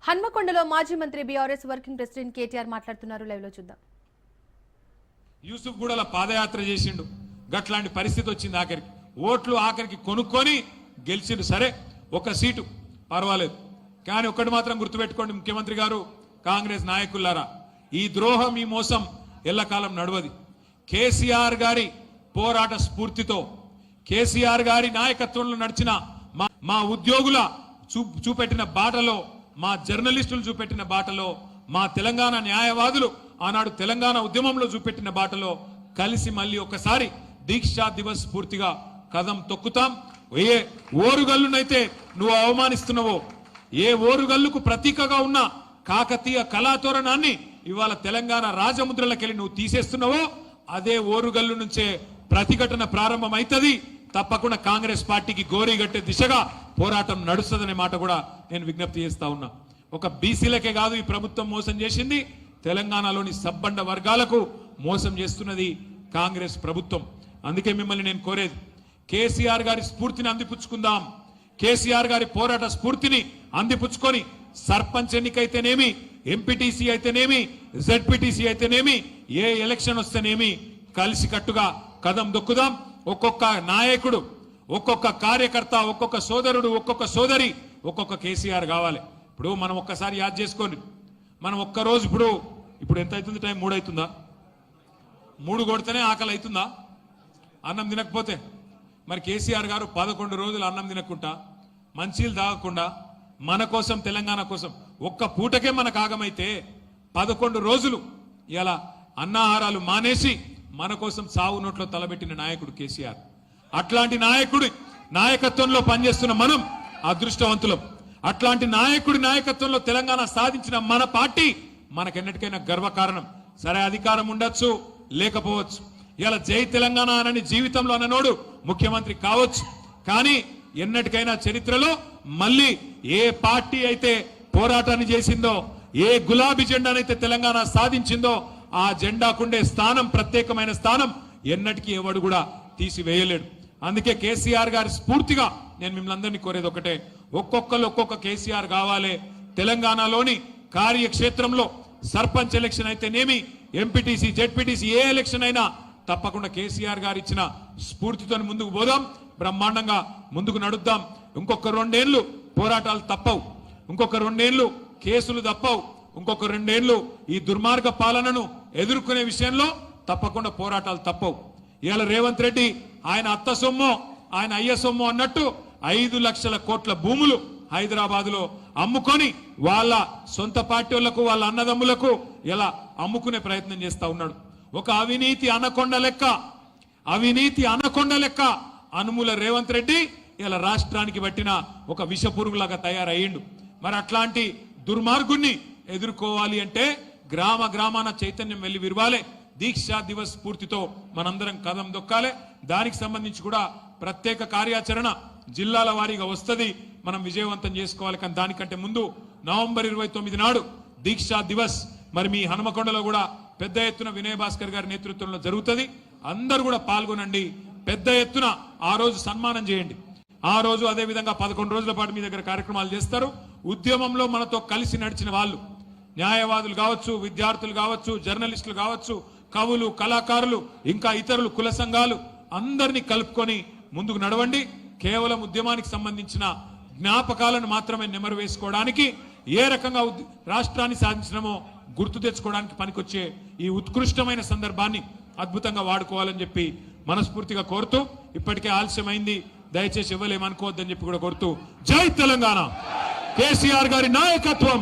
హన్మకొండలో మాజీ మంత్రి BRS working president KTR మాట్లాడుతున్నారు. లైవ్ లో చూద్దాం. యూసుఫ్ గూడల పాదయాత్ర చేసిండు, గట్లాంటి పరిస్థితి వచ్చింది. ఆఖరికి ఓట్లు ఆఖరికి కొనుక్కొని గెలిచిండు. సరే ఒక సీటు పర్వాలేదు, కానీ ఒక్కటి మాత్రం గుర్తుపెట్టుకోండి ముఖ్యమంత్రి గారు, కాంగ్రెస్ నాయకులారా, ఈ ద్రోహం ఈ మోసం ఎల్లకాలం నడవది. కేసీఆర్ గారి పోరాట స్ఫూర్తితో, కేసీఆర్ గారి నాయకత్వంలో నడిచిన మా ఉద్యోగుల చూపెట్టిన బాటలో, మా జర్నలిస్టులు చూపెట్టిన బాటలో, మా తెలంగాణ న్యాయవాదులు ఆనాడు తెలంగాణ ఉద్యమంలో చూపెట్టిన బాటలో కలిసి మళ్ళీ ఒకసారి దీక్షా దివస్ స్ఫూర్తిగా కదం తొక్కుతాం. ఏ ఓరుగల్లునైతే నువ్వు అవమానిస్తున్నావో, ఏ ఓరుగల్లుకు ప్రతీకగా ఉన్న కాకతీయ కళాతోరణాన్ని ఇవాళ తెలంగాణ రాజముద్రలకెళ్ళి నువ్వు తీసేస్తున్నావో, అదే ఓరుగల్లు నుంచే ప్రతిఘటన ప్రారంభమైతది. తప్పకుండా కాంగ్రెస్ పార్టీకి గోరీగట్టే దిశగా పోరాటం నడుస్తుందనే మాట కూడా నేను విజ్ఞప్తి చేస్తా ఉన్నా. ఒక బీసీలకే కాదు ఈ ప్రభుత్వం మోసం చేసింది, తెలంగాణలోని సబ్బండ వర్గాలకు మోసం చేస్తున్నది కాంగ్రెస్ ప్రభుత్వం. అందుకే మిమ్మల్ని నేను కోరేది, కేసీఆర్ గారి స్ఫూర్తిని అందిపుచ్చుకుందాం. కేసీఆర్ గారి పోరాట స్ఫూర్తిని అందిపుచ్చుకొని సర్పంచ్ ఎన్నికైతేనేమి, ఎంపీటీసీ అయితేనేమి, జెడ్పీటీసీ అయితేనేమి, ఏ ఎలక్షన్ వస్తేనేమి కలిసి కట్టుగా కదం దొక్కుదాం. ఒక్కొక్క నాయకుడు, ఒక్కొక్క కార్యకర్త, ఒక్కొక్క సోదరుడు, ఒక్కొక్క సోదరి, ఒక్కొక్క కేసీఆర్ కావాలి. ఇప్పుడు మనం ఒక్కసారి యాద్ చేసుకోండి, మనం ఒక్కరోజు ఇప్పుడు ఎంత అవుతుంది టైం? 3 అవుతుందా? 3 కొడితేనే ఆకలి అవుతుందా అన్నం తినకపోతే? మరి కేసీఆర్ గారు 11 రోజులు అన్నం తినకుండా, మంచీలు తాగకుండా, మన కోసం తెలంగాణ కోసం ఒక్క పూటకే మనకు ఆగమైతే 11 రోజులు ఇలా అన్నాహారాలు మానేసి మన కోసం సావు నోట్లో తలబెట్టిన నాయకుడు కేసీఆర్. అట్లాంటి నాయకుడి నాయకత్వంలో పనిచేస్తున్న మనం అదృష్టవంతులం. అట్లాంటి నాయకుడి నాయకత్వంలో తెలంగాణ సాధించిన మన పార్టీ మనకెన్నటికైనా గర్వకారణం. సరే అధికారం ఉండొచ్చు, లేకపోవచ్చు. ఇలా జై తెలంగాణ అనని జీవితంలో అన్ననోడు ముఖ్యమంత్రి కావచ్చు, కానీ ఎన్నటికైనా చరిత్రలో మళ్ళీ ఏ పార్టీ అయితే పోరాటాన్ని చేసిందో, ఏ గులాబీ జెండానైతే తెలంగాణ సాధించిందో, ఆ జెండాకుండే స్థానం, ప్రత్యేకమైన స్థానం ఎన్నటికీ ఎవడు కూడా తీసివేయలేడు. అందుకే కేసీఆర్ గారి స్ఫూర్తిగా నేను మిమ్మల్ని అందరినీ కోరేది ఒకటే, ఒక్కొక్కరు ఒక్కొక్క కేసీఆర్ కావాలి. తెలంగాణలోని కార్యక్షేత్రంలో సర్పంచ్ ఎలక్షన్ అయితేనేమి, ఎంపీటీసీ, జెడ్పీటీసీ, ఏ ఎలక్షన్ అయినా తప్పకుండా కేసీఆర్ గారు ఇచ్చిన స్ఫూర్తితో ముందుకు పోదాం, బ్రహ్మాండంగా ముందుకు నడుద్దాం. ఇంకొక 2 ఏళ్లు పోరాటాలు తప్పవు, ఇంకొక 2 ఏళ్లు కేసులు తప్పవు, ఇంకొక 2 ఏళ్లు ఈ దుర్మార్గ పాలనను ఎదుర్కొనే విషయంలో తప్పకుండా పోరాటాలు తప్పవు. ఇవాళ రేవంత్ రెడ్డి ఆయన అత్త సొమ్ము, ఆయన అయ్య సొమ్ము అన్నట్టు 5 లక్షల కోట్ల భూములు హైదరాబాద్ లో అమ్ముకొని వాళ్ళ సొంత పార్టీ వాళ్లకు, వాళ్ళ అన్నదమ్ములకు ఇలా అమ్ముకునే ప్రయత్నం చేస్తా ఉన్నాడు. ఒక అవినీతి అనకొండ లెక్క అనుముల రేవంత్ రెడ్డి ఇలా రాష్ట్రానికి పట్టిన ఒక విషపురుగులాగా తయారయ్యిండు. మరి అట్లాంటి దుర్మార్గుణ్ణి ఎదుర్కోవాలి అంటే గ్రామ గ్రామాన చైతన్యం వెళ్ళి విరవాలి. దీక్షా దివస్ స్ఫూర్తితో మనందరం కదం దొక్కాలి. దానికి సంబంధించి కూడా ప్రత్యేక కార్యాచరణ జిల్లాల వారీగా వస్తుంది, మనం విజయవంతం చేసుకోవాలి. కానీ దానికంటే ముందు నవంబర్ 29 నాడు దీక్షా దివస్ మరి మీ హనుమకొండలో కూడా పెద్ద ఎత్తున వినయ్ భాస్కర్ గారి నేతృత్వంలో జరుగుతుంది. అందరూ కూడా పాల్గొనండి, పెద్ద ఎత్తున ఆ రోజు సన్మానం చేయండి. ఆ రోజు అదే విధంగా 11 రోజుల పాటు మీ దగ్గర కార్యక్రమాలు చేస్తారు. ఉద్యమంలో మనతో కలిసి నడిచిన వాళ్ళు, న్యాయవాదులు కావచ్చు, విద్యార్థులు కావచ్చు, జర్నలిస్టులు కావచ్చు, కవులు, కళాకారులు, ఇంకా ఇతరులు, కుల సంఘాలు అందరినీ కలుపుకొని ముందుకు నడవండి. కేవలం ఉద్యమానికి సంబంధించిన జ్ఞాపకాలను మాత్రమే నెమరు వేసుకోవడానికి, ఏ రకంగా రాష్ట్రాన్ని సాధించడమో గుర్తు తెచ్చుకోవడానికి పనికొచ్చే ఈ ఉత్కృష్టమైన సందర్భాన్ని అద్భుతంగా వాడుకోవాలని చెప్పి మనస్ఫూర్తిగా కోరుతూ, ఇప్పటికే ఆలస్యమైంది, దయచేసి ఇవ్వలేమనుకోవద్దని చెప్పి కూడా కోరుతూ, జై తెలంగాణ, కేసీఆర్ గారి నాయకత్వం.